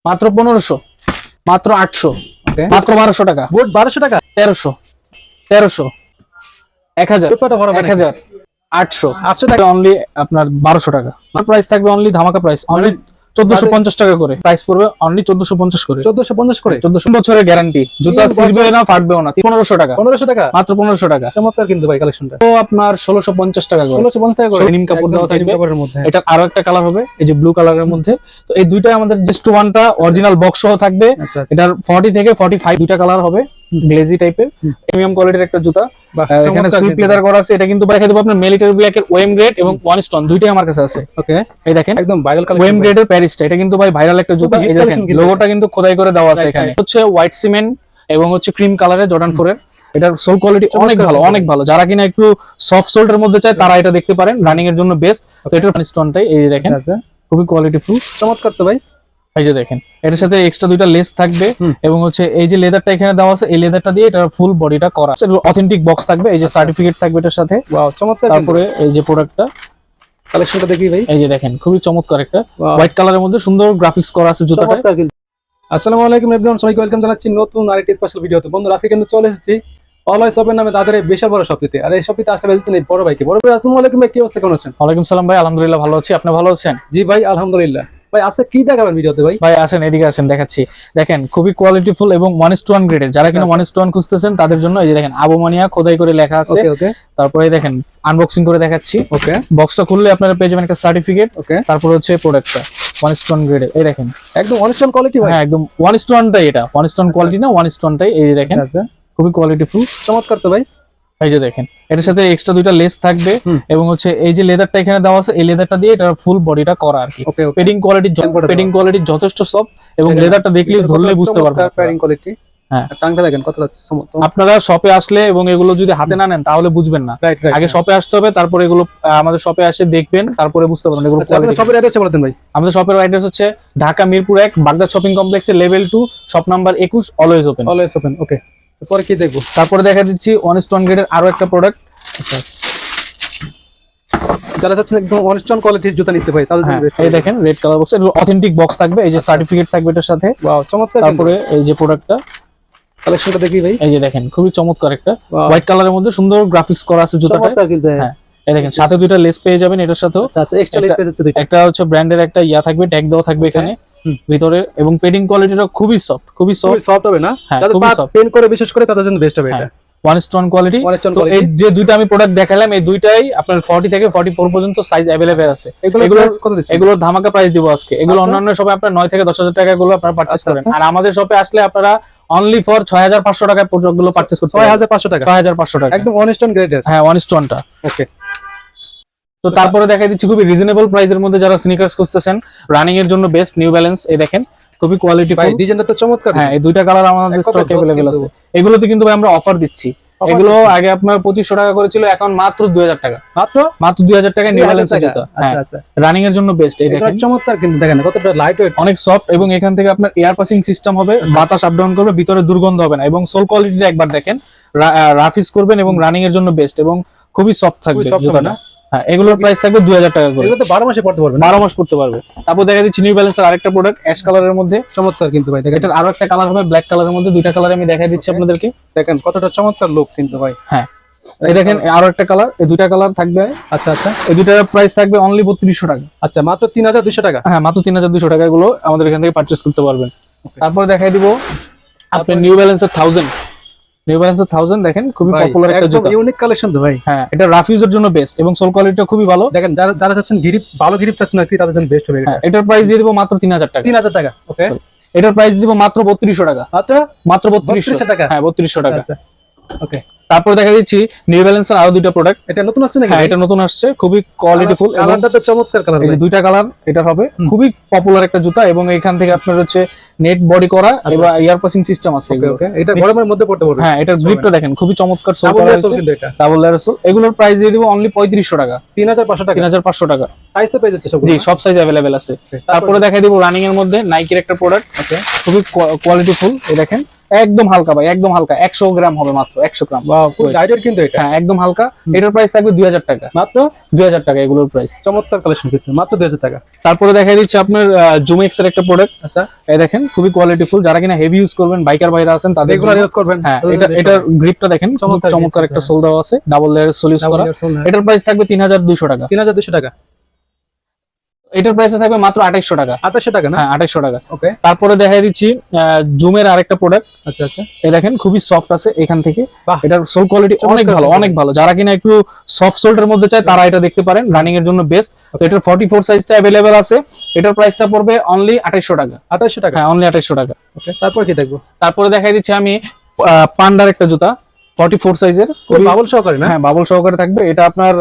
মাত্র 1500, মাত্র 800, ওকে মাত্র 1200 টাকা, বুট 1200 টাকা 1300, 1300, 1000, দুটোটা বড় 1000, 800, 800 টাকা অনলি আপনার 1200 টাকা। প্রাইস থাকবে অনলি ধামাকা প্রাইস, অনলি 1450 টাকা করে প্রাইস পড়বে, অনলি 1450 করে, 1450 করে 1400 বছরের গ্যারান্টি, জুতা 3 ছিঁড়বে বছর। না ফাটবেও না। 1500 টাকা, 1500 টাকা মাত্র 1500 টাকা। চমৎকার কিন্তু ভাই কালেকশনটা তো আপনার 1650 টাকা করে, 1650 টাকা করে ডেনিম কাপড় দেওয়া একদম denim থাকবে। কাপড়ের মধ্যে এটা আরো একটা কালার হবে, এই যে ব্লু কালারের মধ্যে। তো এই দুইটা আমাদের জাস্ট ওয়ানটা অরিজিনাল বক্স সহ থাকবে। আচ্ছা আচ্ছা এটার 40 থেকে 45 দুইটা কালার হবে, গ্লেজি টাইপের প্রিমিয়াম কোয়ালিটির একটা জুতা। বাহ এখানে চমৎকার সুইপ লেদার করা আছে। এটা কিন্তু দেখা দেবো আপনার মিলিটারি ব্ল্যাক এর ওয়েম গ্রেড এবং ওয়ান স্টোন দুইটাই আমার কাছে আছে। ওকে এই দেখেন একদম ভাইরাল ওয়েম কালেকশন গ্রেডের প্যারিসটা, এটা কিন্তু ভাই ভাইরাল একটা জুতা। hit এই দেখেন collection কিন্তু লোগোটা কিন্তু খোদাই করে দেওয়া আছে Right, এখানে। right. হচ্ছে হোয়াইট সিমেন্ট এবং হচ্ছে ক্রিম কালারের জর্ডান 4 এর। এটার সোল কোয়ালিটি অনেক ভালো, অনেক ভালো। যারা কিনা একটু সফট সোল্ডের মধ্যে চায় তারা এটা দেখতে পারেন, রানিং এর জন্য বেস্ট। তো এটার স্টোনটাই এই যে দেখেন আচ্ছা খুবই কোয়ালিটিফুল। চমৎকার তো ভাই এই যে দেখেন এটার সাথে এক্সট্রা দুইটা লেস থাকবে হুম। এবং হচ্ছে এই যে লেদারটা এখানে দেওয়া আছে, এই লেদারটা দিয়ে এটার ফুল বডিটা করা আছে। অথেন্টিক বক্স থাকবে, এই যে সার্টিফিকেট থাকবে এটার সাথে। ওয়াও চমৎকার তারপরে এই যে প্রোডাক্টটা, কালেকশনটা দেখি ভাই এই যে দেখেন খুবই চমৎকার একটা Wow. হোয়াইট কালারের মধ্যে সুন্দর গ্রাফিক্স করা আছে জুতাটা। চমৎকার কিন্তু আসসালামু আলাইকুম এভরিওয়ান, সবাইকে ওয়েলকাম জানাচ্ছি নতুন আরেকটি স্পেশাল ভিডিওতে। বন্ধুরা আজকে কিন্তু চলে এসেছি অলওয়েজ শপের নামে তাদের এই বিশাল বড় শপটিতে। আর এই শপটিতে আসলে বেজেছেন এই বড় ভাইকে। বড় ভাই আসসালামু আলাইকুম ভাই, কি অবস্থা, কেমন আছেন? ওয়ালাইকুম সালাম ভাই, আলহামদুলিল্লাহ ভালো আছি। আপনি ভালো আছেন? জি ভাই আলহামদুলিল্লাহ। ভাই আজকে কি দেখাবেন ভিডিওতে ভাই? ভাই আসেন, এদিকে আসেন, দেখাচ্ছি। দেখেন খুবই কোয়ালিটিফুল এবং 1:1 গ্রেডের। যারা কিনা 1:1 খুঁজতেছেন তাদের জন্য এই যে দেখেন আবুমানিয়া খোদাই করে লেখা আছে। ওকে ওকে তারপরে এই দেখেন আনবক্সিং করে দেখাচ্ছি। ওকে বক্সটা খুললে আপনারা পেয়ে যাবেন একটা সার্টিফিকেট। ওকে তারপর হচ্ছে প্রোডাক্টটা 1:1 গ্রেডের, এই দেখেন একদম অনেকজন কোয়ালিটি ভাই। হ্যাঁ একদম 1:1টাই, এটা 1:1 কোয়ালিটি না 1:1টাই। এই যে দেখেন আচ্ছা খুবই কোয়ালিটিফুল। চমৎকার তো ভাই। এই যে দেখেন এটার সাথে এক্সট্রা দুইটা লেস থাকবে হুম। এবং হচ্ছে এই যে লেদারটা এখানে দেওয়া আছে, এই লেদারটা দিয়ে এটার ফুল বডিটা করা আর কি। ওকে ওকে পেডিং কোয়ালিটি, Tempered পেডিং দেওয়া কোয়ালিটি যথেষ্ট সফট এবং লেদারটা দেখলে ধরলে বুঝতে পারবেন। Pairing quality. হ্যাঁ। টাংটা দেখেন কতটা চমৎকার। আপনারা শপে আসলে এবং এগুলো যদি হাতে না নেন তাহলে বুঝবেন না। রাইট রাইট আগে শপে আসতে হবে, তারপরে এগুলো আমাদের শপে আসে দেখবেন, তারপরে বুঝতে পারবেন এগুলো আচ্ছা আপনাদের quality। শপের অ্যাড্রেস বলে দেন ভাই। আমাদের শপের অ্যাড্রেস হচ্ছে ঢাকা মিরপুর 1 বাগদা শপিং কমপ্লেক্সের level 2 shop number 21, always open. Always open. Okay পরে কি দেখবো? তারপরে দেখা দিচ্ছি 1:1 গ্রেডের আরো একটা প্রোডাক্ট। আচ্ছা যারা চাচ্ছেন একদম অনেস্টন কোয়ালিটির জুতা নিতে ভাই তাদের জন্য হ্যাঁ বেস্ট। এই দেখেন রেড কালার বক্স, এগুলো অথেন্টিক বক্স থাকবে, এই যে সার্টিফিকেট থাকবে এটার সাথে। ওয়াও চমৎকার। তারপরে এই যে প্রোডাক্টটা, কালেকশনটা দেখি ভাই। এই যে দেখেন খুবই চমৎকার একটা Wow. হোয়াইট কালারের মধ্যে সুন্দর গ্রাফিক্স করা আছে জুতাটা। চমৎকার কিন্তু হ্যাঁ এই দেখেন সাথে দুইটা লেস পেয়ে যাবেন এটার সাথেও। আচ্ছা আচ্ছা এক্সট্রা স্পেস হচ্ছে দুইটা। একটা হচ্ছে ব্র্যান্ডের একটা ইয়া থাকবে, ট্যাগ দেওয়া থাকবে এখানে হুম। ভিতরে এবং পেডিং কোয়ালিটিটা খুবই সফট, খুবই খুবই সফট। সফট হবে না? হ্যাঁ, যাদের খুবই পা soft। পেন করে বিশেষ করে তাদের জন্য বেস্ট হবে এটা। 1:1 কোয়ালিটি। One-stone তো quality। এই যে দুইটা আমি প্রোডাক্ট দেখালাম, এই দুইটাই আপনার 40 থেকে 44 পর্যন্ত সাইজ अवेलेबल আছে। এগুলো এগুলো price কত দিচ্ছেন? এগুলোর ধামাকা প্রাইস দিব আজকে। এগুলো আচ্ছা। অন্যান্য শপে আপনার 9 থেকে 10,000 টাকা গুলো আপনারা পারচেজ আচ্ছা, করেন, আচ্ছা। আর আমাদের শপে আসলে আপনারা অনলি ফর 6,500 টাকায় প্রোডাক্ট গুলো পারচেজ করতে পারবেন। 6500 টাকা 6,500 টাকা একদম অনেস্টন গ্রেডের। হ্যাঁ 1:1টা। ওকে তো তারপরে দেখাই দিচ্ছি খুবই রিজনেবল প্রাইসের মধ্যে যারা স্নিকার্স খুঁজতেছেন, রানিং এর জন্য বেস্ট নিউ ব্যালেন্স। এই দেখেন খুবই কোয়ালিটি ভাই ডিজাইনটা তো চমৎকার। হ্যাঁ এই দুইটা কালার আমাদের এক কথায় স্টক জোস अवेलेबल কিন্তু। আছে। এগুলোতে কিন্তু ভাই আমরা অফার দিচ্ছি। Offer এগুলো আগে আপনার 2500 টাকা করেছিল, এখন মাত্র 2000 টাকা। মাত্র মাত্র 2000 টাকায় নিউ ব্যালেন্স টাকা। জুতা। আচ্ছা হ্যাঁ আচ্ছা রানিং এর জন্য বেস্ট। এই এটা দেখেন চমৎকার কিন্তু দেখেন কতটা লাইট ওয়েট। অনেক সফট এবং এখান থেকে আপনার এয়ার পাসিং সিস্টেম হবে, বাতাস আপ ডাউন করবে, ভিতরে দুর্গন্ধ হবে না। এবং সোল কোয়ালিটিটা একবার দেখেন, রাফিস করবেন এবং রানিং এর জন্য বেস্ট এবং খুবই সফট থাকবে soft হবে জুতাটা। না? হ্যাঁ এগুলোর প্রাইস থাকবে 2000 টাকা করে, এগুলো তো 12 মাসে পড়তে পারবেন। 12 মাস পড়তে পারবে। তারপর দেখা দিচ্ছি নিউ ব্যালেন্সের আরেকটা প্রোডাক্ট অ্যাশ কালারের মধ্যে। চমৎকার কিন্তু ভাই দেখেন। এটার আরো একটা কালার হবে ব্ল্যাক কালারের মধ্যে, দুইটা কালার আমি দেখাই দিচ্ছি আপনাদেরকে। দেখেন কতটা চমৎকার লুক কিন্তু ভাই। হ্যাঁ এই দেখেন আরো একটা কালার, এই দুইটা কালার থাকবে। আচ্ছা আচ্ছা এই দুইটার প্রাইস থাকবে অনলি 3200 টাকা। আচ্ছা মাত্র 3200 টাকা। হ্যাঁ মাত্র 3200 টাকা গুলো আমাদের এখান থেকে পারচেজ করতে পারবেন। Okay. তারপরে দেখাই দিব আপনি নিউ ব্যালেন্সের 1000। নিউ ব্যালেন্সের 1000 দেখেন খুবই ভাই, পপুলার একটা একদম জুতা। ইউনিক কালেকশন তো ভাই। হ্যাঁ এটা রাফ ইউজের জন্য বেস্ট এবং সোল কোয়ালিটিটা খুবই ভালো। দেখেন যারা যারা চাচ্ছেন গ্রিপ ভালো গ্রিপ চাচ্ছেন আর কি তাদের জন্য বেস্ট হবে এটা। হ্যাঁ এটার প্রাইস দিয়ে দিব মাত্র 3000 টাকা। 3000 টাকা। ওকে এটার প্রাইস দিব মাত্র 3200 টাকা। মাত্র মাত্র 3200 টাকা। হ্যাঁ 3200 টাকা। আচ্ছা ওকে তারপর দেখা দিচ্ছি নিউ ব্যালেন্সের আরো দুইটা প্রোডাক্ট। এটা নতুন আসছে নাকি? হ্যাঁ এটা নতুন আসছে, খুবই কোয়ালিটিফুল এবং কালারটা তো চমৎকার কালার এই যে ভাই। দুইটা কালার এটা হবে, খুবই পপুলার একটা জুতা এবং এখান থেকে আপনার হচ্ছে নেট বডি করা এবং এয়ার পাসিং সিস্টেম আছে ওকে এগুলো। ওকে এটা গরমের মধ্যে পড়তে পারবে। হ্যাঁ এটার গ্রিপটা দেখেন খুবই চমৎকার সোল ডাবল করা লেয়ার সোল আছে, কিন্তু এটা। Double layer soul. এগুলোর প্রাইস দিয়ে দিব অনলি 3500 টাকা। 3500 টাকা। 3500 টাকা। সাইজ তো পেয়ে যাচ্ছে সব। জি সব সাইজ अवेलेबल আছে। তারপরে দেখাই দিব রানিং এর মধ্যে নাইকির একটা প্রোডাক্ট, ওকে খুবই কোয়ালিটিফুল। এই দেখেন একদম হালকা ভাই, একদম হালকা, 100 গ্রাম হবে মাত্র, 100 গ্রাম। ওয়াও, খুব লাইটের কিন্তু এটা। হ্যাঁ একদম হালকা। এটার প্রাইস থাকবে 2000 টাকা, মাত্র 2000 টাকা এগুলোর প্রাইস। চমৎকার কালেকশন কিন্তু মাত্র 2000 টাকা। তারপরে দেখা দিচ্ছে আপনার জুমেক্স এর একটা প্রোডাক্ট। আচ্ছা, এই দেখেন খুবই কোয়ালিটিফুল, যারা কিনা হেভি ইউজ করবেন, বাইকার ভাইরা আছেন তাদের রেগুলার ইউজ করবেন। হ্যাঁ এটার গ্রিপটা দেখেন, চমৎকার চমৎকার grip, একটা সোল দেওয়া আছে, ডাবল লেয়ার সোল ইউজ করা। এটার প্রাইস থাকবে 3200 টাকা। 3200 টাকা। এটার প্রাইস থাকবে মাত্র 2800 টাকা। 2800 টাকা না? হ্যাঁ 2800 টাকা। ওকে, তারপরে দেখাই দিচ্ছি জুমের আরেকটা প্রোডাক্ট। আচ্ছা আচ্ছা, এই দেখেন খুবই সফট আছে এখান থেকে, বাহ। এটার সোল কোয়ালিটি অনেক ভালো, অনেক ভালো। যারা কিনা একটু সফট সোল্ডের মধ্যে চায় তারা এটা দেখতে পারেন, রানিং এর জন্য বেস্ট। তো এটার 44 সাইজটা अवेलेबल আছে। এটার প্রাইসটা পড়বে অনলি 2800 টাকা। 2800 টাকা। হ্যাঁ অনলি 2800 টাকা। ওকে, তারপর কি দেখবো? তারপরে দেখাই দিচ্ছি আমি পান্ডার একটা জুতা 44 সাইজের, খুব বাবল সহকারে না? হ্যাঁ বাবল সহকারে থাকবে। এটা আপনার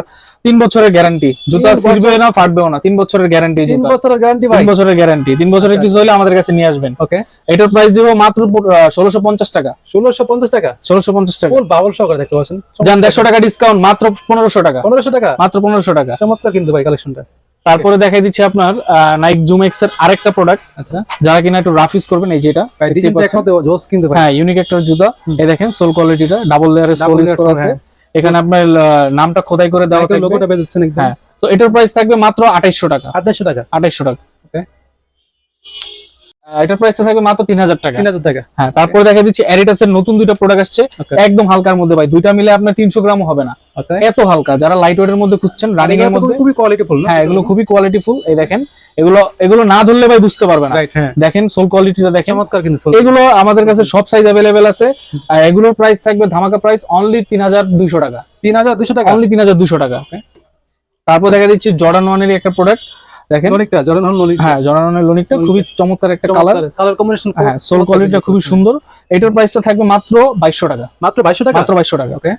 3 বছরের গ্যারান্টি, জুতা 3 বছর? ছিঁড়বে না, ফাটবেও না। 3 বছরের গ্যারান্টি 3 জুতা, বছরের গ্যারান্টি ভাই। 3 বছরের গ্যারান্টি। 3 বছরের কিছু হলে আমাদের কাছে নিয়ে আসবেন। ওকে, এটার প্রাইস দিব মাত্র 1650 টাকা। 1650 টাকা। 1650 টাকা। ফুল বাবল সহকারে দেখতে পাচ্ছেন। জান 150 টাকা ডিসকাউন্ট, মাত্র 1500 টাকা। 1500 টাকা। মাত্র 1500 টাকা। চমৎকার কিন্তু ভাই কালেকশনটা। তারপরে দেখাই দিচ্ছি আপনার নাইক জুম এক্স এর আরেকটা প্রোডাক্ট, আচ্ছা যারা কিনা একটু রাফ ইউজ করবেন। এই যেটা ভাই, ডিজাইনটা একমাত্র জোস কিন্তু ভাই। হ্যাঁ ইউনিক একটা জুতা। এই দেখেন সোল কোয়ালিটিটা ডাবল লেয়ারের সোল ইউজ করা আছে। এখানে আপনার নামটা খোদাই করে দেওয়া থাকবে, লোগোটা বেজেছেন একদম। হ্যাঁ তো এটার প্রাইস থাকবে মাত্র 2800 টাকা। 2800 টাকা। 2800 টাকা। ওকে, এটার প্রাইস থাকবে মাত্র 3000 টাকা। 3000 টাকা। হ্যাঁ তারপরে দেখা দিচ্ছি অ্যাডিডাস এর নতুন দুইটা প্রোডাক্ট আসছে, ওকে, একদম হালকার মধ্যে ভাই, দুইটা মিলে আপনার 300 গ্রামও হবে না, ওকে। এত হালকা। যারা লাইট ওয়েটের মধ্যে খুঁজছেন, রানিং এর মধ্যে, খুবই কোয়ালিটিফুল না? হ্যাঁ এগুলো খুবই কোয়ালিটিফুল। এই দেখেন এগুলো না ধরলে ভাই বুঝতে পারবে না। রাইট, হ্যাঁ। দেখেন সোল কোয়ালিটিটা দেখেন, চমৎকার কিন্তু সোল। এগুলো আমাদের কাছে সব সাইজ अवेलेबल আছে। আর এগুলোর প্রাইস থাকবে ধামাকা প্রাইস অনলি 3200 টাকা। 3200 টাকা। অনলি 3200 টাকা। তারপর দেখা দিচ্ছি জর্ডান 1 এর একটা প্রোডাক্ট দেখেন, লনিকটা জর্ডান হল লনিক। হ্যাঁ জর্ডান 1 এর লনিকটা খুবই চমৎকার একটা কালার, কালার কম্বিনেশন। হ্যাঁ সোল কোয়ালিটিটা খুবই সুন্দর। এটার প্রাইসটা থাকবে মাত্র 2200 টাকা। মাত্র 2200 টাকা। মাত্র 2200 টাকা। ওকে,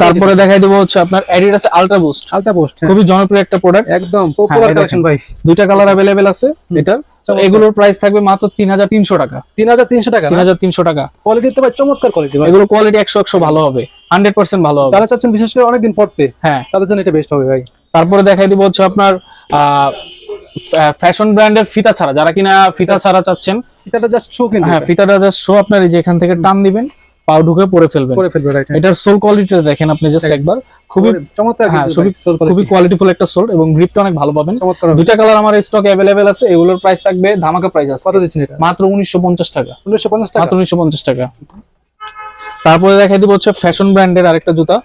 তারপরে দেখাই দেবো হচ্ছে আপনার Adidas ultra boost, ultra boost. খুবই জনপ্রিয় একটা প্রোডাক্ট, একদম পপুলার হ্যাঁ, কালেকশন ভাই। দুইটা কালার अवेलेबल আছে এটার। তো এগুলোর প্রাইস থাকবে মাত্র 3300 টাকা। 3300 টাকা। 3300 টাকা। কোয়ালিটি তো ভাই চমৎকার কোয়ালিটি ভাই। এগুলো কোয়ালিটি 100 ভালো হবে, 100% ভালো হবে। যারা চাচ্ছেন বিশেষ করে অনেকদিন পড়তে, হ্যাঁ তাদের জন্য এটা বেস্ট হবে ভাই। তারপরে দেখাই দিব হচ্ছে আপনার ফ্যাশন ব্র্যান্ডের ফিতা ছাড়া, যারা কিনা ফিতা ছাড়া চাচ্ছেন, এটা জাস্ট শো কিন্তু। হ্যাঁ ফিতাটা জাস্ট শো, আপনার এই যে এখান থেকে টান দিবেন, পাও ঢুকে পরে ফেলবেন, করে ফেলবে, রাইট। এটার সোল কোয়ালিটিটা দেখেন আপনি জাস্ট একবার, খুবই চমৎকার হ্যাঁ কিন্তু সোল খুবই কোয়ালিটি। কোয়ালিটিফুল একটা সোল, এবং গ্রিপটা অনেক ভালো পাবেন। চমৎকার। দুইটা কালার আমার স্টকে अवेलेबल আছে। এগুলোর প্রাইস থাকবে ধামাকা প্রাইস আছে, কত দিচ্ছেন এটা? মাত্র 1950 টাকা। 1950 টাকা। মাত্র 1950 টাকা। তারপরে দেখাই দিব হচ্ছে ফ্যাশন ব্র্যান্ডের আরেকটা জুতা,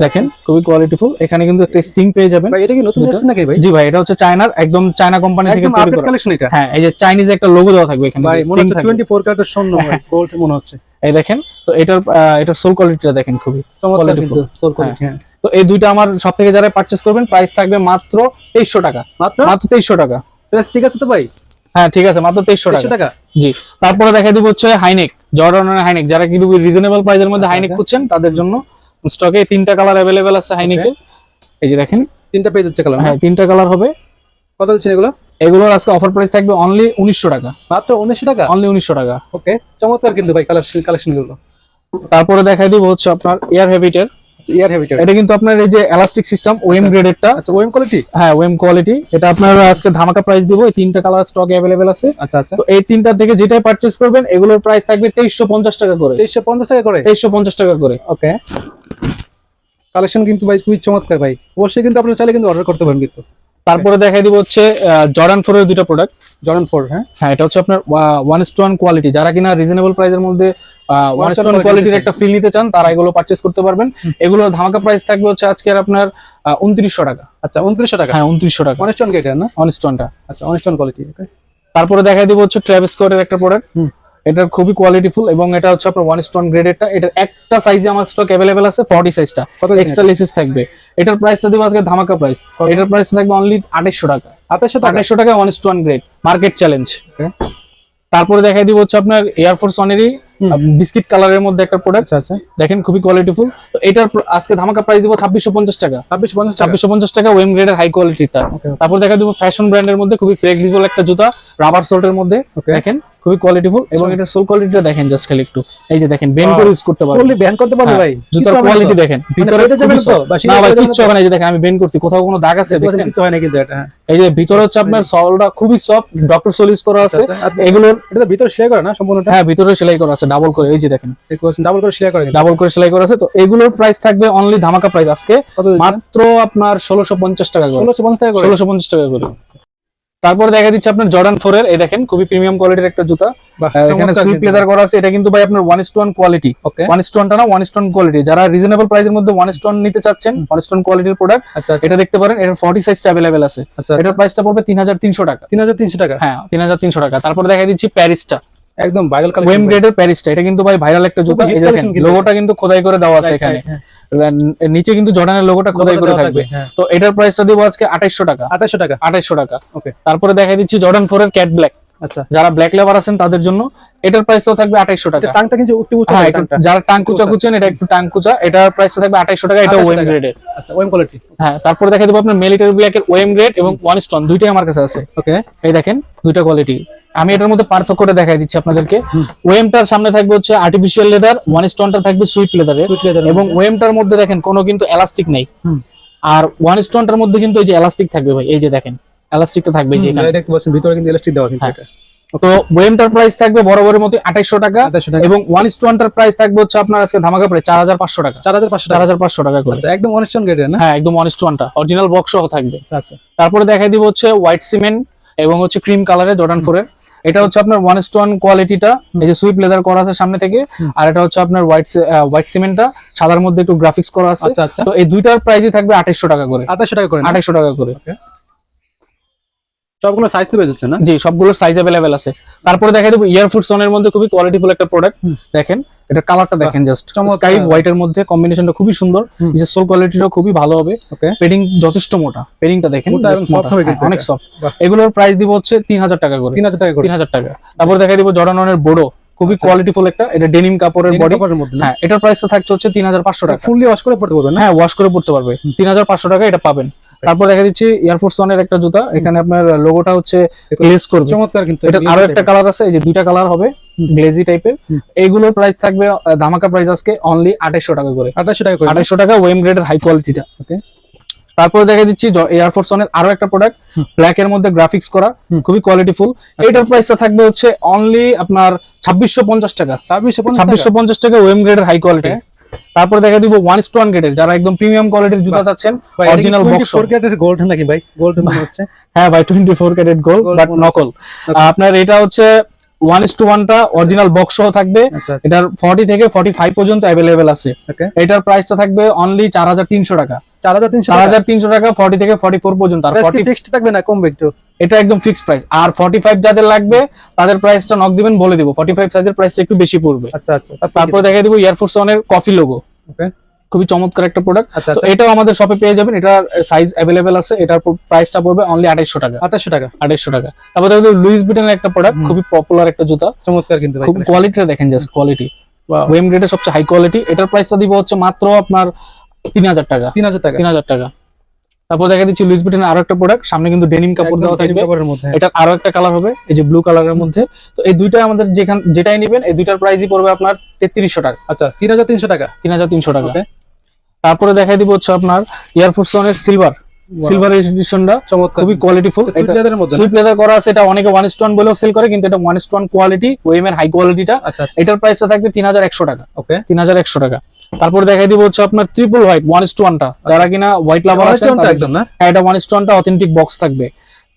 দেখেন খুবই কোয়ালিটিফুল। এখানে কিন্তু একটা স্টিং পেয়ে যাবেন। ভাই এটা কি নতুন এসেছে নাকি ভাই? জি ভাই, এটা হচ্ছে চায়নার, একদম চায়না কোম্পানি থেকে একদম তৈরি আপডেট করা। কালেকশন এটা। হ্যাঁ এই যে চাইনিজ একটা লোগো দেওয়া থাকবে এখানে, ভাই মনে sting হচ্ছে থাকবে। 24 ক্যারেটের স্বর্ণ ভাই, গোল্ড মনে হচ্ছে। এই দেখেন, তো এটার সোল কোয়ালিটিটা দেখেন খুবই চমৎকার qualityful। কিন্তু সোল কোয়ালিটি। হ্যাঁ, তো এই দুইটা আমার সব থেকে যারা পারচেজ করবেন, প্রাইস থাকবে মাত্র 2300 টাকা। মাত্র মাত্র 2300 টাকা। প্রাইস ঠিক আছে তো ভাই? হ্যাঁ ঠিক আছে, মাত্র 2300 2300 টাকা। টাকা। জি তারপরে দেখাই দিব হচ্ছে হাইনেক, জর্ডানের হাইনেক, যারা কি রিজনেবল প্রাইসের মধ্যে হাইনেক খুঁজছেন তাদের জন্য স্টকে 3টা কালার अवेलेबल আছে হাইনেকের। এই যে দেখেন তিনটা পেজ হচ্ছে কালার। হ্যাঁ 3টা কালার হবে। কত দিচ্ছেন এগুলো? এগুলোর আজকে অফার প্রাইস থাকবে অনলি 1900 টাকা। মাত্র 1900 টাকা। অনলি 1900 টাকা। ওকে, চমৎকার কিন্তু ভাই কালেকশন গুলো। তারপরে দেখাই দিব হচ্ছে আপনার এয়ার হ্যাবিটের, ইয়ার হ্যাবিটের। এটা কিন্তু আপনার এই যে এলাস্টিক সিস্টেম ওএম গ্রেডেরটা। আচ্ছা, ওএম কোয়ালিটি। হ্যাঁ ওএম কোয়ালিটি। এটা আপনার আজকে ধামাকা প্রাইস দিব। এই 3টা কালার স্টকে अवेलेबल আছে। আচ্ছা আচ্ছা, তো এই 3টা থেকে যেটাই পারচেজ করবেন, এগুলোর প্রাইস থাকবে 2350 টাকা করে। 2350 টাকা করে। 2350 টাকা করে। ওকে, কালেকশন কিন্তু ভাই খুবই চমৎকার ভাই। অবশ্যই কিন্তু আপনারা চাইলে কিন্তু অর্ডার করতে পারেন কিন্তু। তারপরে দেখাই দিব হচ্ছে জর্ডান 4 এর দুটো প্রোডাক্ট। জর্ডান 4, হ্যাঁ। হ্যাঁ এটা হচ্ছে আপনার 1:1 কোয়ালিটি, যারা কিনা রিজনেবল প্রাইসের মধ্যে 1:1 কোয়ালিটির একটা ফিল নিতে চান, তারা এগুলো পারচেজ করতে পারবেন। এগুলোর ধামাকা প্রাইস থাকবে হচ্ছে আজকে আপনার 2900 টাকা। আচ্ছা, 2900 টাকা। হ্যাঁ 2900 টাকা। অনেস্টন গেট না? 1:1টা। আচ্ছা, অনেস্টন কোয়ালিটি। ওকে, তারপরে দেখাই দিব হচ্ছে ট্রাভিস স্কটের একটা প্রোডাক্ট। এটা খুবই কোয়ালিটিফুল, এবং এটা হচ্ছে আপনার 1:1 গ্রেডেরটা। এটার একটা সাইজে আমার স্টক अवेलेबल আছে, 40 সাইজটা, এক্সট্রা লেসেস থাকবে। এটার প্রাইসটা দিব আজকে ধামাকা প্রাইস। এটার প্রাইস থাকবে অনলি 2800 টাকা। 2800 টাকা। 2800 টাকা 1:1 গ্রেড, মার্কেট চ্যালেঞ্জ। ওকে, তারপরে দেখাই দিব হচ্ছে আপনার এয়ারফোর্স ওয়ানেরই বিস্কিট কালারের মধ্যে একটা প্রোডাক্ট। আচ্ছা আচ্ছা, দেখেন খুবই কোয়ালিটিফুল। তো এটার আজকে ধামাকা প্রাইস দিব 2650 টাকা। 2650 টাকা ওয়েম গ্রেডের হাই কোয়ালিটিটা। Okay. তারপর দেখা দিব ফ্যাশন ব্র্যান্ডের মধ্যে খুবই ফ্লেক্সিবল একটা জুতা, রাবার সোল্টের মধ্যে। Okay. দেখেন খুবই কোয়ালিটিফুল এবং এটা সোল কোয়ালিটিটা দেখেন জাস্ট খালি একটু, এই যে দেখেন বেন্ড করে ইউজ করতে পারবেন, ফুললি ব্যান করতে পারবে ভাই, জুতার কোয়ালিটি দেখেন, ভিতরে পেটে যাবে না তো? বা না ভাই যাবে কিচ্ছু হবে না, এই যে দেখেন আমি বেন্ড করছি, কোথাও কোনো দাগ আছে দেখেন? কিছু হয় না কিন্তু এটা। এই যে ভিতরে হচ্ছে আপনার সোলটা খুবই সফট, ডক্টর সোল ইউজ করা আছে এগুলোর। এটা তো ভিতরে সেলাই করা না সম্পূর্ণটা? হ্যাঁ ভিতরে সেলাই করা আছে ডাবল করে, এই যে দেখেন দেখতে পাচ্ছেন ডাবল করে সেলাই করা কিন্তু। ডাবল করে সেলাই করা আছে। তো এগুলোর প্রাইস থাকবে অনলি ধামাকা প্রাইস আজকে কত দিচ্ছেন? মাত্র আপনার 1650 টাকা করে, 1650 টাকা করে। 1650 টাকা করে। তারপরে দেখা দিচ্ছে আপনার জর্ডান 4 এর, এই দেখেন খুবই প্রিমিয়াম কোয়ালিটির একটা জুতা, বাহ, এখানে চমৎকার সুইপ কিন্তু। লেদার করা আছে। এটা কিন্তু ভাই আপনার 1:1 কোয়ালিটি, ওকে 1:1 টা না 1:1 কোয়ালিটি। যারা রিজনেবল প্রাইসের মধ্যে 1:1 নিতে চাচ্ছেন, 1:1 কোয়ালিটির প্রোডাক্ট, আচ্ছা আচ্ছা এটা দেখতে পারেন। এটার 40 সাইজটা अवेलेबल আছে। আচ্ছা এটার প্রাইসটা পড়বে 3300 টাকা। 3300 টাকা, হ্যাঁ 3300 টাকা। তারপরে দেখা দিচ্ছি প্যারিসটা, একদম ভাইরাল ওয়েম কালেকশন। গ্রেডের প্যারিসটা, এটা কিন্তু ভাই ভাইরাল একটা জুতা। খুবই এই hit দেখেন collection কিন্তু লোগোটা কিন্তু খোদাই করে দেওয়া আছে এখানে, নিচে কিন্তু জর্ডানের লোগোটা খোদাই করে থাকবে। হ্যাঁ তো এটার প্রাইসটা দিব আজকে 2800 টাকা, 2800 টাকা। 2800 টাকা। ওকে তারপরে দেখাই দিচ্ছি জর্ডান 4 এর ক্যাট ব্ল্যাক, আচ্ছা, যারা ব্ল্যাক লেভার আছেন তাদের জন্য এটার প্রাইসটাও থাকবে 2800 টাকা। টাংটা কিন্তু একটু উঁচু হ্যাঁ টাংটা। যারা টাং কুচা খুঁজছেন, এটা একটু টাং কুচা, এটার প্রাইসটা থাকবে 2800 টাকা। এটা 2800 ওয়েম টাকা। গ্রেডের। আচ্ছা ওয়েম কোয়ালিটি। হ্যাঁ তারপরে দেখাই দেবো আপনার মিলিটারি ব্ল্যাকের ওয়েম গ্রেড এবং 1:1 দুইটাই আমার কাছে আছে। ওকে এই দেখেন দুইটা কোয়ালিটি, আমি এটার মধ্যে পার্থক্যটা দেখাই দিচ্ছি আপনাদেরকে। ওয়েমটার সামনে থাকবে হচ্ছে আর্টিফিশিয়াল লেদার, 1:1টা থাকবে সুইট লেদারে, সুইট লেদার এবং ওয়েমটার মধ্যে দেখেন কোনো কিন্তু এলাস্টিক নেই। আর 1:1টার মধ্যে কিন্তু এই যে এলাস্টিক থাকবে ভাই, এই যে দেখেন এলাস্টিকটা থাকবে এই যে এখানে। দেখতে পাচ্ছেন ভিতরে কিন্তু ইলাস্টিক দেওয়া কিন্তু হ্যাঁ। এটা। তো ওয়েমটার প্রাইস থাকবে বরাবরের মতো 2800 টাকা, 2800 টাকা। এবং 1:1টার প্রাইস থাকবে হচ্ছে আপনার আজকে ধামাকা প্রাইস 4500 টাকা, 4500 টাকা। 4500 টাকা করে। আচ্ছা একদম অনেস্ট গ্রেডের না? হ্যাঁ একদম 1:1টা অরিজিনাল বক্স সহ থাকবে। আচ্ছা তারপরে দেখাই দিব হচ্ছে হোয়াইট সিমেন্ট এবং হচ্ছে ক্রিম কালারে জর্ডান 4 এর। এটা হচ্ছে আপনার 1:1 কোয়ালিটিটা, এই যে সুইপ লেদার করা আছে সামনে থেকে, আর এটা হচ্ছে আপনার হোয়াইট সিমেন্টটা সাদার মধ্যে একটু গ্রাফিক্স করা আছে। আচ্ছা আচ্ছা তো এই দুইটার প্রাইসই থাকবে 2800 টাকা করে, 2800 টাকা করে না? 2800 টাকা করে। সবগুলো সাইজ তো বেজেছে না? জি সবগুলোর সাইজ अवेलेबल আছে। তারপরে দেখাই দেব ইয়ারফুটস অনের মধ্যে খুবই কোয়ালিটিফুল একটা প্রোডাক্ট, দেখেন এটা কালারটা দেখেন জাস্ট চমৎকার। স্কাই হোয়াইট এর মধ্যে কম্বিনেশনটা খুবই সুন্দর, নিচের সোল কোয়ালিটিটাও খুবই ভালো হবে। ওকে পেডিং যথেষ্ট মোটা, পেডিংটা দেখেন মোটা এবং just soft মোটা, হবে হ্যাঁ, কিন্তু অনেক এটা। সফট। বাহ। এগুলোর প্রাইস দিব হচ্ছে 3000 টাকা করে, 3000 টাকা করে। 3000 টাকা। তারপর দেখাই দিব জর্ডান অনের বোডো, খুবই কোয়ালিটিফুল একটা, এটা ডেনিম কাপড়ের Denim বডি। কাপড়ের মধ্যে না? হ্যাঁ এটার প্রাইসটা থাকছে হচ্ছে 3500 টাকা। ফুললি ওয়াশ করে পড়তে পারবে না? হ্যাঁ ওয়াশ করে পড়তে পারবে, 3500 টাকা এটা পাবেন। তারপর দেখা দিচ্ছি এয়ারফোর্স ওয়ানের একটা জুতা, এখানে আপনার লোগোটা হচ্ছে গ্লেজ করবে। চমৎকার কিন্তু এটা আরো একটা কালার আছে, এই যে দুইটা কালার হবে গ্লেজি টাইপের। এইগুলোর প্রাইস থাকবে ধামাকা প্রাইস আজকে অনলি 2800 টাকা করে, 2800 টাকা করে। 2800 টাকা ওয়েম গ্রেডের হাই কোয়ালিটিটা। ওকে তারপরে দেখা দিচ্ছি এয়ারফোর্স ওয়ানের আরো একটা প্রোডাক্ট, ব্ল্যাক এর মধ্যে গ্রাফিক্স করা, খুবই কোয়ালিটিফুল। এটার প্রাইসটা থাকবে হচ্ছে অনলি আপনার 2650 টাকা, 2650 টাকা ওয়েম গ্রেডের হাই কোয়ালিটি। তারপরে দেখা দিব 1:1 গ্রেডের, যারা একদম প্রিমিয়াম কোয়ালিটির জুতা চাচ্ছেন, অরিজিনাল বক্স। 24 ক্যারেটের গোল্ড নাকি ভাই? গোল্ড মনে হচ্ছে। হ্যাঁ ভাই 24 ক্যারেট গোল্ড Gold বাট মনে নকল। আপনার এটা হচ্ছে 1:1টা অরিজিনাল বক্স সহ থাকবে। আচ্ছা আচ্ছা এটার 40 থেকে 45 পর্যন্ত अवेलेबल আছে। ওকে এটার প্রাইসটা থাকবে অনলি 4300 টাকা, 4300 4300 টাকা 40 থেকে 44 পর্যন্ত। আর 40 ফিক্সড থাকবে না কমবে একটু? এটা একদম ফিক্সড প্রাইস। আর 45 যাদের লাগবে তাদের প্রাইসটা নক দিবেন, বলে দিব 45 সাইজের প্রাইসটা একটু বেশি পড়বে। আচ্ছা আচ্ছা তারপর দেখাই দিব এয়ারফোর্স ওয়ানের কফি লোগো, ওকে খুবই চমৎকার একটা প্রোডাক্ট। আচ্ছা তো আচ্ছা এটাও আমাদের শপে পেয়ে যাবেন, এটার সাইজ अवेलेबल আছে। এটার প্রাইসটা পড়বে অনলি 2800 টাকা, 2800 টাকা 2800 টাকা। তারপর দেখো লুইস ভিটনের একটা প্রোডাক্ট, খুবই পপুলার একটা জুতা, চমৎকার কিন্তু ভাই খুব কোয়ালিটিটা দেখেন জাস্ট কোয়ালিটি, ওয়েম গ্রেডের সবচেয়ে হাই কোয়ালিটি। এটার প্রাইসটা দিব হচ্ছে মাত্র আপনার 3000 টাকা, 3000 টাকা 3000 টাকা। তারপর দেখা দিচ্ছি লুইস ভিটনের আরো একটা প্রোডাক্ট, সামনে কিন্তু ডেনিম কাপড় দেওয়া থাকবে। কাপড়ের মধ্যে এটার আরো একটা কালার হবে এই যে ব্লু কালারের মধ্যে। তো এই দুইটাই আমাদের যেটাই নেবেন এই দুইটার প্রাইসই পড়বে আপনার 3300 টাকা, আচ্ছা 3300 টাকা 3300 টাকা। ওকে তারপরে দেখাই দিব হচ্ছে আপনার এয়ারফোর্স ওয়ানের সিলভার এডিশনটা, চমৎকার খুবই কোয়ালিটিফুল। সুইট লেদারের মধ্যে সুইপ লেদার করা আছে, এটা অনেকে 1:1 বলেও সেল করে, কিন্তু এটা 1:1 কোয়ালিটি ওয়েম এর হাই কোয়ালিটিটা। আচ্ছা আচ্ছা এটার প্রাইসটা থাকবে 3100 টাকা, ওকে 3100 টাকা। তারপর দেখাই দিব হচ্ছে আপনার ট্রিপল হোয়াইট 1:1টা, যারা কিনা হোয়াইট লাভার আছেন তাদের একদম না? হ্যাঁ, এটা 1:1টা অথেন্টিক বক্স থাকবে।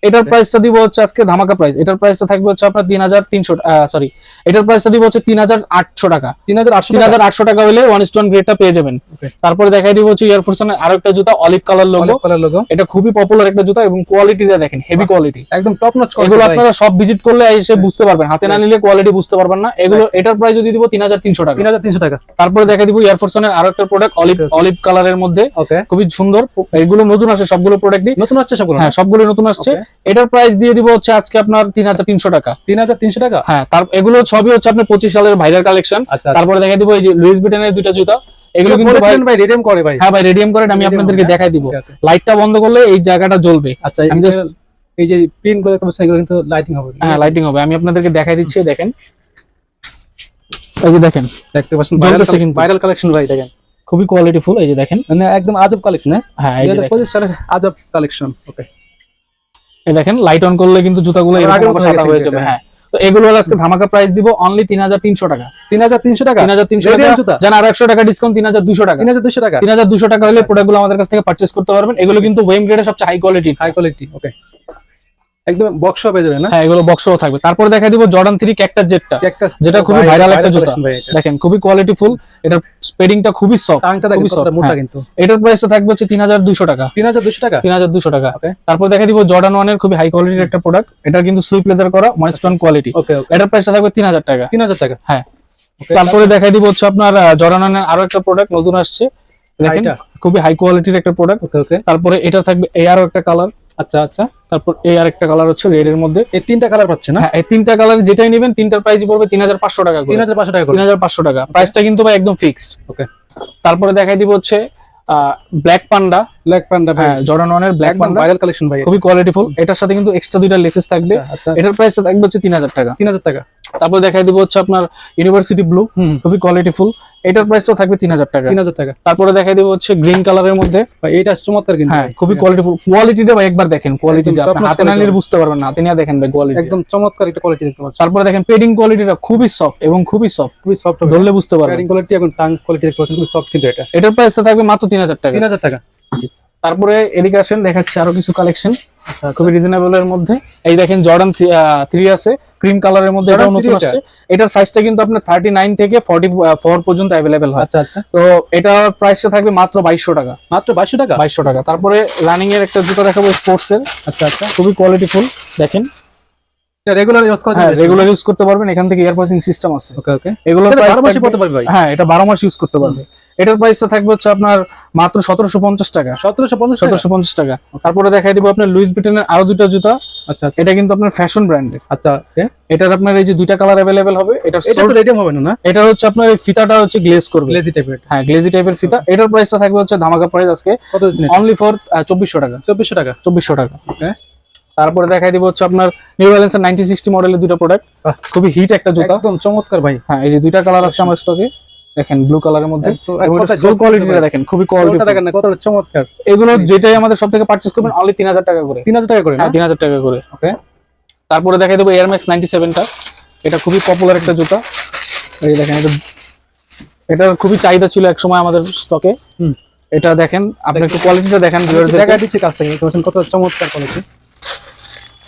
এটার প্রাইসটা দিব হচ্ছে আজকে ধামাকা প্রাইস, এটার প্রাইসটা থাকবে হচ্ছে আপনার 3300, সরি এটার প্রাইসটা দিব হচ্ছে 3800 টাকা, 3800 টাকা 3800 টাকা হলে 1:1 গ্রেডটা পেয়ে যাবেন। Okay. তারপরে দেখাই দিব হচ্ছে এয়ারফোর্স এর আরেকটা জুতা olive colour logo, colour logo এটা খুবই পপুলার একটা জুতা এবং কোয়ালিটিটা দেখেন হেভি কোয়ালিটি। একদম টপ নচ কোয়ালিটি এগুলো ভাই। আপনারা সব ভিজিট করলে এসে বুঝতে পারবেন, হাতে না নিলে কোয়ালিটি বুঝতে পারবেন না। এগুলো এটার প্রাইস যদি দিব 3300 টাকা। 3300 টাকা তারপরে দেখা দিব এয়ারফোর্স এর আরেকটা প্রোডাক্ট অলিভ কালারের মধ্যে, ওকে খুবই সুন্দর। এগুলো নতুন আসে সবগুলো প্রোডাক্টই, নতুন আসছে সবগুলো? হ্যাঁ সবগুলো নতুন আসছে। এটার প্রাইস দিয়ে দিব হচ্ছে আজকে আপনার 3300 টাকা। 3300 টাকা হ্যাঁ, তার এগুলো সবই হচ্ছে আপনার 25 সালের ভাইরাল কালেকশন। আচ্ছা তারপরে দেখা দিব এই যে লুইস ভিটনের দুইটা জুতা, এগুলো কিন্তু ভাই ভাই রিডিম করে ভাই। হ্যাঁ ভাই রেডিয়াম করেন, আমি Radium আপনাদেরকে করে, দেখাই দিব। okay, okay. লাইটটা বন্ধ করলে এই জায়গাটা জ্বলবে। আচ্ছা আমি just এই যে প্রিন্ট গুলো দেখতে পাচ্ছেন এগুলো কিন্তু লাইটিং হবে। হ্যাঁ লাইটিং হবে, আমি আপনাদেরকে দেখাই দিচ্ছি। দেখেন এই যে দেখেন দেখতে পাচ্ছেন জ্বলতেছে কিন্তু। ভাইরাল কালেকশন ভাই, দেখেন খুবই কোয়ালিটিফুল। এই যে দেখেন মানে একদম আজব কালেকশন। হ্যাঁ এই যে দেখেন 2025 সালের আজব কালেকশন। ওকে, এই দেখেন লাইট অন করলে কিন্তু জুতাগুলো আগের এরকম মতো সাদা হয়ে হয়ে গেছে যাবে। এটা। হ্যাঁ, তো এগুলো আজকে ধামাকা প্রাইস দিব অনলি 3300 টাকা। 3300 টাকা 3300 Radiant টাকা জুতা জান, আর 100 টাকা ডিসকাউন্ট 3200 টাকা। 3200 টাকা 3200 টাকা হলে প্রোডাক্টগুলো আমাদের কাছ থেকে পারচেজ করতে পারবেন। এগুলো কিন্তু ওয়েম গ্রেডের সবচেয়ে high quality. High quality. Okay, একদম বক্স হয়ে যাবে না? হ্যাঁ এগুলো বক্সও থাকবে। তারপর দেখাই দিব জর্ডান 3 ক্যাকটাস জেটটা, ক্যাকটাস যেটা খুবই ভাইরাল একটা জুতা। ভাই এটা দেখেন খুবই কোয়ালিটিফুল, এটার স্পেডিংটা খুবই সফট, টাংটা দেখেন খুবই কতটা soft, মোটা হ্যাঁ। কিন্তু। এটার প্রাইসটা থাকবে হচ্ছে 3200 টাকা। 3200 টাকা 3200 টাকা। ওকে তারপর দেখা দিব জর্ডান 1 এর খুবই হাই কোয়ালিটির একটা প্রোডাক্ট। এটা কিন্তু সুইপ লেদার করা, মনস্টন কোয়ালিটি। ওকে ওকে, এটার প্রাইসটা থাকবে 3000 টাকা। 3000 টাকা। হ্যাঁ, ওকে, তারপরে দেখাই দিব হচ্ছে আপনার জর্ডান 1 এর আরো একটা প্রোডাক্ট নতুন আসছে। দেখেন এটা? খুবই হাই কোয়ালিটির একটা প্রোডাক্ট। ওকে ওকে, তারপরে এটা থাকবে এই আরো একটা কালার। আচ্ছা আচ্ছা, তারপর এই আরেকটা কালার হচ্ছে রেড এর মধ্যে। এই তিনটা কালার পাচ্ছে না? হ্যাঁ, এই তিনটা কালার যেটাই নেবেন তিনটার প্রাইস পড়বে 3500 টাকা করে। 3500 টাকা করে। 3500 টাকা প্রাইসটা কিন্তু ভাই একদম ফিক্সড। ওকে, তারপরে দেখাই দিব হচ্ছে ব্ল্যাক পান্ডা। ব্ল্যাক পান্ডা ভাই, হ্যাঁ, জর্ডান 1 এর ব্ল্যাক একদম পান্ডা ভাইরাল কালেকশন ভাই। খুবই কোয়ালিটিফুল। এটার সাথে কিন্তু এক্সট্রা দুইটা লেসেস থাকবে। আচ্ছা, এটার প্রাইসটা থাকবে হচ্ছে 3000 টাকা। 3000 টাকা। তারপর দেখাই দিব হচ্ছে আপনার ইউনিভার্সিটি ব্লু, খুবই কোয়ালিটিফুল। এটার প্রাইসটা থাকবে 3000 টাকা। 3000 টাকা। তারপরে দেখাই দিব হচ্ছে গ্রিন কালারের মধ্যে। ভাই এটা চমৎকার কিন্তু হ্যাঁ ভাই। খুবই কোয়ালিটিফুল। কোয়ালিটিটা ভাই একবার দেখেন, কোয়ালিটিটা একদম আপনি top হাতে notch না নিলে quality। বুঝতে পারবেন না, হাতে নিয়ে দেখেন ভাই কোয়ালিটি একদম চমৎকার একটা কোয়ালিটি দেখতে পাচ্ছেন। তারপরে দেখেন পেডিং কোয়ালিটিটা খুবই সফট এবং খুবই সফট, খুবই সফট হবে, ধরলে বুঝতে পারবেন। প্যাডিং কোয়ালিটি এবং টাং কোয়ালিটি দেখতে পাচ্ছেন, খুবই সফট কিন্তু এটা। এটার প্রাইসটা থাকবে মাত্র 3000 টাকা। 3000 টাকা। তারপরে এদিকে আসেন, দেখাচ্ছি আরো কিছু কালেকশন আচ্ছা, খুবই রিজনেবল এর মধ্যে। এই দেখেন জর্ডান 3 আছে ক্রিম কালারের মধ্যে, Jordan এটাও নতুন 3 আসছে। এটার সাইজটা কিন্তু আপনার 39 থেকে 44 পর্যন্ত अवेलेबल হয়। আচ্ছা আচ্ছা, তো এটার প্রাইসটা থাকবে মাত্র 2200 টাকা। মাত্র 2200 টাকা। 2200 টাকা। তারপরে রানিং এর একটা জুতো দেখাবো স্পোর্টস এর, আচ্ছা আচ্ছা, খুবই কোয়ালিটিফুল। দেখেন এটা রেগুলার ইউজ করা হ্যাঁ যাবে? রেগুলার ইউজ করতে পারবেন, এখান থেকে এয়ার পাসিং সিস্টেম আছে। ওকে ওকে, এগুলো এটা প্রাইস 12 মাসই পড়তে পারবে ভাই? হ্যাঁ এটা 12 মাস ইউজ করতে পারবে। এটার প্রাইসটা থাকবে হচ্ছে আপনার মাত্র 1750 টাকা। 1750 টাকা। 1750 টাকা। তারপরে দেখাই দিব আপনার লুইস ভিটনের আরো দুটো জুতা। আচ্ছা আচ্ছা, এটা কিন্তু আপনার ফ্যাশন ব্র্যান্ডের। আচ্ছা ওকে, এটার আপনার এই যে দুইটা কালার अवेलेबल হবে। এটা তো রেডিয়াম হবে না? না, এটা হচ্ছে আপনার এই ফিতাটা হচ্ছে গ্লেজ করবে, গ্লেজি টাইপের। হ্যাঁ গ্লেজি টাইপের ফিতা। এটার প্রাইসটা থাকবে হচ্ছে ধামাকা প্রাইস আজকে কত দিচ্ছেন? অনলি ফর 2400 টাকা। 2400 টাকা। 2400 টাকা। ওকে, তারপরে দেখাই দিব হচ্ছে আপনার নিউ ব্যালেন্সের 9060 মডেলের দুটো প্রোডাক্ট, বাহ। খুবই হিট একটা জুতা। একদম চমৎকার ভাই। হ্যাঁ এই যে দুইটা কালার আছে আমার স্টকে, দেখেন ব্লু কালারের মধ্যে। একদম, এবং এক কথায় সোল জোস কোয়ালিটিটা ভাই। দেখেন খুবই কোয়ালিটি কোয়ালিটি। দেখেন না কতটা চমৎকার। এগুলো যেটাই আমাদের সব থেকে পারচেজ করবেন অনলি 3000 টাকা করে। 3000 টাকা করে না? হ্যাঁ 3000 টাকা করে। ওকে, তারপরে দেখাই দেবো এয়ার ম্যাক্স 97টা। এটা খুবই পপুলার একটা জুতা। এই দেখেন এটার খুবই চাহিদা ছিল এক সময় আমাদের স্টকে। এটা দেখেন, আপনি একটু কোয়ালিটিটা দেখেন ভিউয়ারদেরকে। দেখা দিচ্ছি কাছ থেকে দেখতে পাচ্ছেন কত চমৎকার কোয়ালিটি।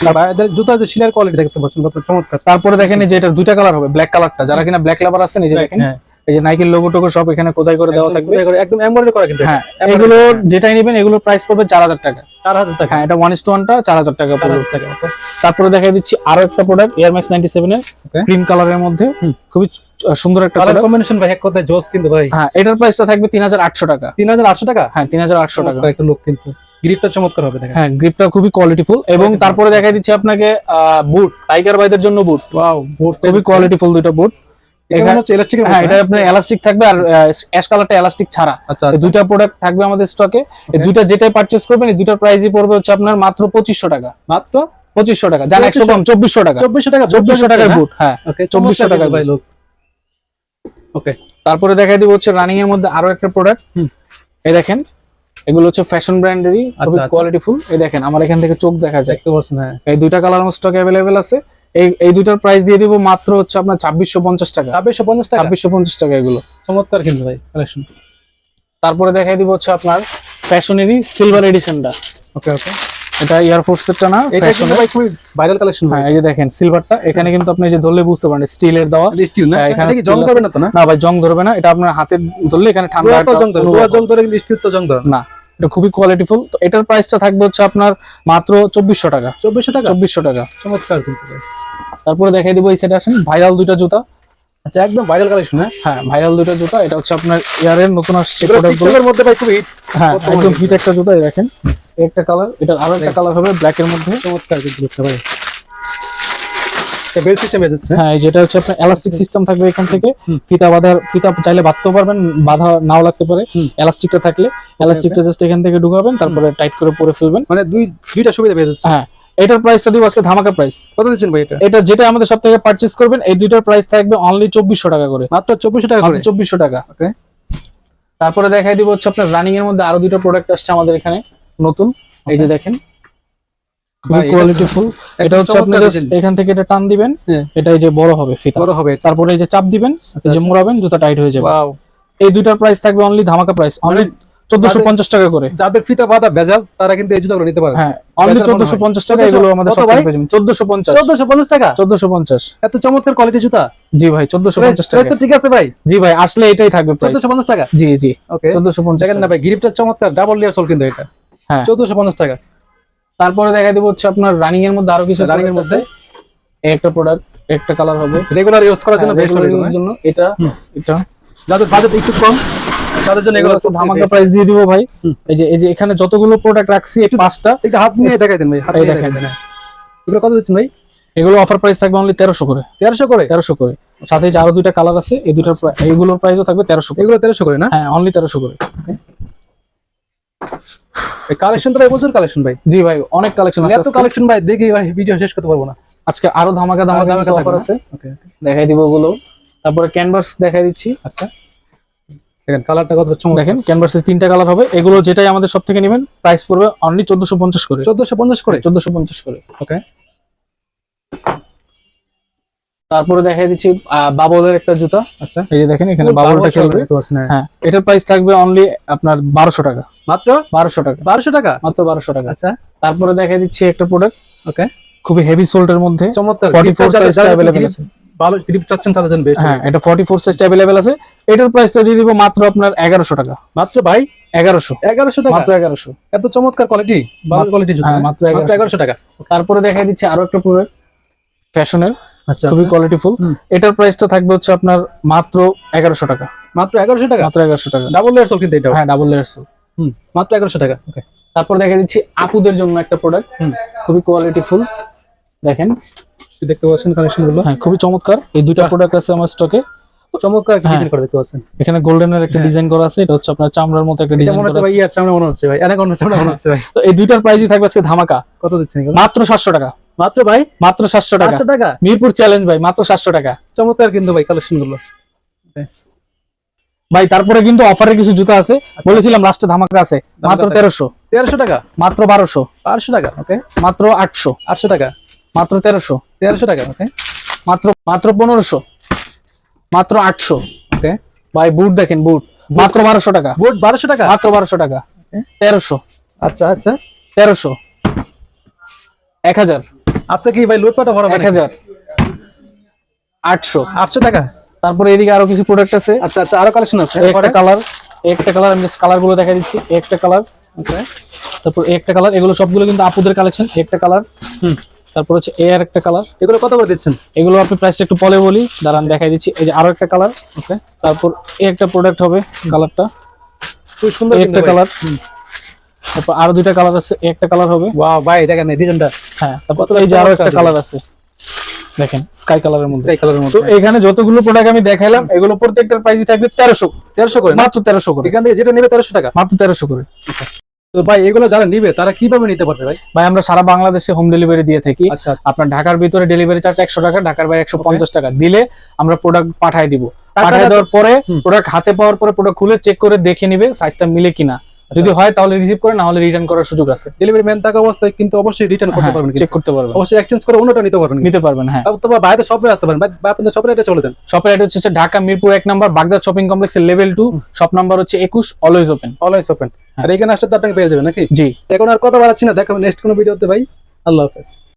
না ভাই, এদের জুতা যে শিলার কোয়ালিটি দেখতে পাচ্ছেন কত চমৎকার। তারপরে দেখেন এই যে এটা দুইটা কালার হবে, ব্ল্যাক কালারটা, যারা কিনা ব্ল্যাক লাভার আছেন এই যে দেখেন হ্যাঁ, এই যে নাইকির লোগো টোগো সব এখানে খোদাই করে দেওয়া থাকবে। একদম এমব্রয়ডারি করা কিন্তু। হ্যাঁ এগুলো যেটাই নেবেন এগুলোর প্রাইস পড়বে 4000 টাকা। 4000 টাকা। হ্যাঁ এটা 1:1টা 4000 টাকা পড়বে। 4000 টাকা। ওকে, তারপরে দেখাই দিচ্ছি আরো একটা প্রোডাক্ট এয়ার ম্যাক্স 97 এর Okay. ক্রিম কালারের মধ্যে, খুবই সুন্দর একটা কালার প্রোডাক্ট। কম্বিনেশন ভাই এক কথায় জোস কিন্তু ভাই। হ্যাঁ এটার প্রাইসটা থাকবে 3800 টাকা। 3800 টাকা। হ্যাঁ 3800 টাকা। চমৎকার একটা লুক কিন্তু, গ্রিপটা চমৎকার হবে দেখেন। হ্যাঁ গ্রিপটা খুবই কোয়ালিটিফুল। এবং তারপরে দেখাই দিচ্ছি আপনাকে বুট, টাইগার বাইদের জন্য বুট, ওয়াও, বুট খুবই কোয়ালিটিফুল দুটো বুট। এখানে হচ্ছে ইলাস্টিকের। হ্যাঁ এটা আপনার এলাস্টিক থাকবে আর অ্যাশ কালারটা এলাস্টিক ছাড়া। আচ্ছা এই দুইটা প্রোডাক্ট থাকবে আমাদের স্টকে। এই দুইটা যেটাই পারচেজ করবেন এই দুইটার প্রাইসই পড়বে হচ্ছে আপনার মাত্র 2500 টাকা। মাত্র 2500 টাকা, জান 100 কম 2400 টাকা। 2400 টাকা। 2400 টাকার বুট। হ্যাঁ ওকে, 2400 টাকা ভাই লুক। ওকে, তারপরে দেখাই দিব হচ্ছে রানিং এর মধ্যে আরো একটা প্রোডাক্ট। এই দেখেন এগুলো হচ্ছে ফ্যাশন ব্র্যান্ডেরই, খুবই আচ্ছা। কোয়ালিটিফুল। এই দেখেন আমার এখান থেকে চোখ দেখা যায়। দেখতে পাচ্ছেন? হ্যাঁ, এই দুইটা কালার আমার স্টকে अवेलेबल আছে। এই দুইটার প্রাইস দিয়ে দিব মাত্র হচ্ছে আপনার 2650 টাকা। 2650 টাকা। 2650 টাকা এগুলো। চমৎকার কিন্তু ভাই কালেকশন। তারপরে দেখাই দিব হচ্ছে আপনার ফ্যাশনেরই সিলভার এডিশনটা। ওকে ওকে, এটা এয়ার ফোর্সেরটা না, এটা কিন্তু ফ্যাশনের। ভাই খুবই ভাইরাল কালেকশন ভাই। হ্যাঁ এই যে দেখেন সিলভারটা, এখানে কিন্তু আপনি এই যে ধরলে বুঝতে পারেন স্টিলের দেওয়া। স্টিল না? হ্যাঁ, এখানে এটা কি steel জং আছে। করবে না তো? না, না ভাই জং ধরবে না, এটা আপনার হাতে ধরলে এখানে ঠান্ডা পুরো তো একটা জং ধরে, অনুভব পুরো হবে। জং ধরে কিন্তু স্টিল তো জং ধরে না। না এটা খুবই কোয়ালিটিফুল। তো এটার প্রাইসটা থাকবে হচ্ছে আপনার মাত্র 2400 টাকা। 2400 টাকা। 2400 টাকা। চমৎকার কিন্তু ভাই। তারপরে দেখাই দিব এই সেটা আসেন ভাইরাল দুইটা জুতা। আচ্ছা, একদম ভাইরাল কালেকশন। হ্যাঁ, হ্যাঁ ভাইরাল দুইটা জুতা। এটা হচ্ছে আপনার ইয়ারের নতুন আসছে এগুলো প্রোডাক্টগুলো। টিকটকের মধ্যে ভাই খুবই হিট। হ্যাঁ একদম হিট একটা জুতা। এই দেখেন এই একটা কালার, এটা আরো একটা কালার হবে ব্ল্যাক এর মধ্যে। চমৎকার কিন্তু লুকটা ভাই। এটা বেল সিস্টেম এসেছে। হ্যাঁ যেটা হচ্ছে আপনার এলাস্টিক সিস্টেম থাকবে এখান থেকে। ফিতা চাইলে বাঁধতেও পারবেন, বাঁধা নাও লাগতে পারে। এলাস্টিকটা থাকলে এলাস্টিকটা জাস্ট এখান থেকে ঢুকাবেন, তারপরে টাইট করে পরে ফেলবেন। মানে দুইটা সুবিধা পেয়ে যাচ্ছে। হ্যাঁ এটার প্রাইসটা দিব আজকে ধামাকা প্রাইস। কত দিচ্ছেন ভাই এটা? এটা যেটা আমাদের সব থেকে পারচেজ করবেন এই দুইটার প্রাইস থাকবে অনলি 2400 টাকা করে, মাত্র 2400 টাকা করে। 2400 টাকা। ওকে, তারপরে দেখাই দিব হচ্ছে আপনার রানিং এর মধ্যে আরো দুটো প্রোডাক্ট আসছে আমাদের এখানে নতুন। এই যে দেখেন খুবই ভাই, এটা কোয়ালিটিফুল। এটা হচ্ছে আপনি চমৎকার জাস্ট design। এখান থেকে এটা টান দিবেন, হ্যাঁ, এটা এই যে বড় হবে ফিতা, বড় হবে এটা। তারপরে এই যে চাপ দিবেন, এই যে মোড়াবেন, জুতা টাইট হয়ে যাবে। ওয়াও, এই দুইটার প্রাইস থাকবে অনলি ধামাকা প্রাইস, অনলি 1450 টাকা করে। যাদের ফিতা বাঁধা ভেজাল তারা কিন্তু এই জুতাগুলো নিতে পারে। হ্যাঁ, অনলি ভেজাল মনে হয়। 1450 টাকা। এগুলো আমাদের কত সব ভাই? থেকে পেয়ে যাবেন 1450। 1450 টাকা? 1450। এত চমৎকার কোয়ালিটি জুতা? জি ভাই 1450 প্রাইস টাকা। তো ঠিক আছে ভাই। জি ভাই, আসলে এটাই থাকবে প্রাইস। 1450 টাকা? জি জি, ওকে, 1450 দেখেন না টাকা। ভাই, গ্রিপটা চমৎকার, ডাবল লেয়ার সোল কিন্তু এটা। হ্যাঁ, 1450 টাকা। তারপরে দেখা দিব হচ্ছে আপনার রানিং এর মধ্যে আরো কিছু রানিং এর product মধ্যে আছে। একটা প্রোডাক্ট একটা কালার হবে রেগুলার ইউজ করার জন্য বেস্ট regular হবে। use এর জন্য। এটা এটা যাদের বাজেট একটু কম তাদের জন্য এগুলো এগুলো ধামাকা প্রাইস দিয়ে দিব ভাই। হুম। এই যে এখানে যতগুলো প্রোডাক্ট রাখছি এই পাঁচটা, একটু হাত নিয়ে দেখাই দেন ভাই, হাত এই নিয়ে দেখেন। দেখাই দেন। এগুলো কত দিচ্ছেন ভাই? এগুলো অফার প্রাইস থাকবে অনলি 1300 করে। 1300 করে? 1300 করে। সাথে যে আরো দুইটা কালার আছে এই দুইটার এইগুলোর প্রাইসও থাকবে 1300 করে। এগুলো 1300 করে না? হ্যাঁ, অনলি 1300 করে। এই কালেকশন তো ভাই প্রচুর কালেকশন ভাই। জি ভাই, অনেক কালেকশন আছে এত আজকে। কালেকশন ভাই দেখি ভাই ভিডিও শেষ করতে পারবো না। আজকে আরো ধামাকা ধামাকা ধামাকা থাকবে অফার না? আছে, ওকে, দেখাই দিব ওগুলো। তারপরে ক্যানভাস দেখাই দিচ্ছি। আচ্ছা, দেখেন কালারটা কত চমৎকার। দেখেন ক্যানভাসের তিনটা কালার হবে। এগুলো যেটাই আমাদের সব থেকে নেবেন প্রাইস পড়বে অনলি 1450 করে। 1450 করে? 1450 করে। ওকে, তারপরে দেখাই দিচ্ছি বাবলের একটা জুতা। আচ্ছা, এই যে দেখেন এখানে বাবলটা খেলবে। হ্যাঁ, এটার প্রাইস থাকবে অনলি আপনার 1200 টাকা। মাত্র 1200 টাকা, 1200 টাকা? মাত্র 1200 টাকা। আচ্ছা, তারপরে দেখাই দিচ্ছি একটা প্রোডাক্ট ওকে, খুবই হেভি সোল্টের মধ্যে, চমৎকার। 44 সাইজটা अवेलेबल আছে। ভালো গ্রিপ চাচ্ছেন তাদের জন্য বেস্ট। হ্যাঁ, এটা 44 সাইজটা अवेलेबल আছে। এটার প্রাইসটা দিয়ে দিব মাত্র আপনার 1100 টাকা। মাত্র ভাই 1100, 1100 টাকা? মাত্র 1100। এত চমৎকার কোয়ালিটি, ভালো কোয়ালিটি জুতা। হ্যাঁ, মাত্র 1100 টাকা। তারপরে দেখাই দিচ্ছি আরো একটা প্রোডাক্ট ফ্যাশনের, আচ্ছা, খুবই কোয়ালিটিফুল। হুম। এটার প্রাইসটা থাকবে হচ্ছে আপনার মাত্র 1100 টাকা। মাত্র 1100 টাকা? মাত্র 1100 টাকা। ডাবল লেয়ার সোল কিন্তু এটা। হ্যাঁ, ডাবল লেয়ারস। মাত্র 1100 টাকা। ওকে, তারপর দেখা দিচ্ছি আপুদের জন্য একটা প্রোডাক্ট, খুবই কোয়ালিটিফুল। দেখেন, দেখতে পাচ্ছেন কালেকশন গুলো? হ্যাঁ, খুবই চমৎকার। এই দুটো প্রোডাক্ট আছে আমার স্টকে। চমৎকার হ্যাঁ। ডিজাইন করে দেখতে পাচ্ছেন। এখানে গোল্ডেনের একটা ডিজাইন করা আছে, এটা হচ্ছে আপনার চামড়ার মতো একটা এটা ডিজাইন মনে করা হচ্ছে ভাই আছে। ইয়ার সামনে মনে হচ্ছে ভাই, অনেক অন্য সামনে মনে হচ্ছে ভাই। তো এই দুইটার প্রাইসই থাকবে আজকে ধামাকা। কত দিচ্ছেন এগুলো? মাত্র 700 টাকা। মাত্র ভাই মাত্র 700 টাকা। 500 টাকা? মিরপুর চ্যালেঞ্জ ভাই, মাত্র 700 টাকা। চমৎকার কিন্তু ভাই কালেকশন গুলো। ভাই তারপরে কিন্তু অফারের কিছু জুতা আছে, বলেছিলাম লাস্টে ধামাকা আছে। মাত্র 1300, 1300 টাকা? মাত্র 1200, 500 টাকা? ওকে, মাত্র 800, 800 টাকা? মাত্র 1300, 1300 টাকা? ওকে, মাত্র 1500, মাত্র 800। ওকে, ভাই বুট দেখেন, বুট মাত্র 1200 টাকা। বুট 1200 টাকা? মাত্র 1200 টাকা। 1300, আচ্ছা আচ্ছা, 1300, 1000, আচ্ছা কি ভাই লুটপাটা ভরা 1000, 800। 800 টাকা? তারপরে এদিকে আরো কিছু প্রোডাক্ট আছে। আচ্ছা আচ্ছা, আরো কালেকশন আছে? একটা কালার, একটা কালার, আমি কালার গুলো দেখা দিচ্ছি। একটা কালার, ওকে, তারপর একটা কালার, এগুলো সবগুলো কিন্তু আপুদের কালেকশন। একটা কালার, তারপর হচ্ছে এর একটা কালার। এগুলো কত করে দিচ্ছেন? এগুলো আপনি প্রাইসটা একটু পরে বলি, দাঁড়ান দেখাই দিচ্ছি। এই যে আরো একটা কালার, ওকে, তারপর এই একটা প্রোডাক্ট হবে, কালারটা খুব সুন্দর একটা কালার। তারপর আরো দুইটা কালার আছে, একটা কালার হবে। ওয়াও ভাই দেখেন এই ডিজাইনটা। হ্যাঁ, তারপর এই যে আরো একটা কালার আছে, দেখেন স্কাই কালারের মধ্যে। স্কাই কালারের তো মধ্যে। এখানে যতগুলো প্রোডাক্ট আমি দেখাইলাম এগুলো প্রত্যেকটার প্রাইসই থাকবে 1300। 1300 করে? মাত্র 1300 করে। এখান থেকে যেটা নেবে 1300 টাকা? মাত্র 1300 করে। তো ভাই এগুলো যারা নিবে তারা কিভাবে নিতে পারবে ভাই? ভাই আমরা সারা বাংলাদেশে হোম ডেলিভারি দিয়ে থাকি। আচ্ছা আচ্ছা, আপনার ঢাকার ভিতরে ডেলিভারি চার্জ 100 টাকা, ঢাকার বাইরে 150 টাকা দিলে আমরা প্রোডাক্ট পাঠিয়ে দিব। পাঠিয়ে দেওয়ার পরে প্রোডাক্ট হাতে পাওয়ার পরে প্রোডাক্ট খুলে চেক করে দেখে নিবে সাইজটা মিলে কিনা। যদি হয় তাহলে রিসিভ করে, না হলে রিটার্ন করার সুযোগ আছে। ডেলিভারি ম্যান থাকা অবস্থায় কিন্তু অবশ্যই রিটার্ন করতে পারবেন, চেক করতে পারবেন, অবশ্যই এক্সচেঞ্জ করে অন্যটা নিতে পারবেন। নিতে পারবেন। হ্যাঁ, অথবা বাইরে শপে আসতে পারেন, ভাই আপনাদের শপের এটা চলে দেন। শপের অ্যাড্রেস হচ্ছে ঢাকা মিরপুর 1 নম্বর বাগদাদ শপিং কমপ্লেক্সের লেভেল 2, শপ নাম্বার হচ্ছে 21, অলওয়েজ ওপেন। Always open. আর এখানে আসলে তো আপনাকে পেয়ে যাবেন নাকি? জি। এখন আর কথা বাড়াচ্ছি না, দেখাবো নেক্সট কোনো ভিডিওতে ভাই। আল্লাহ হাফেজ।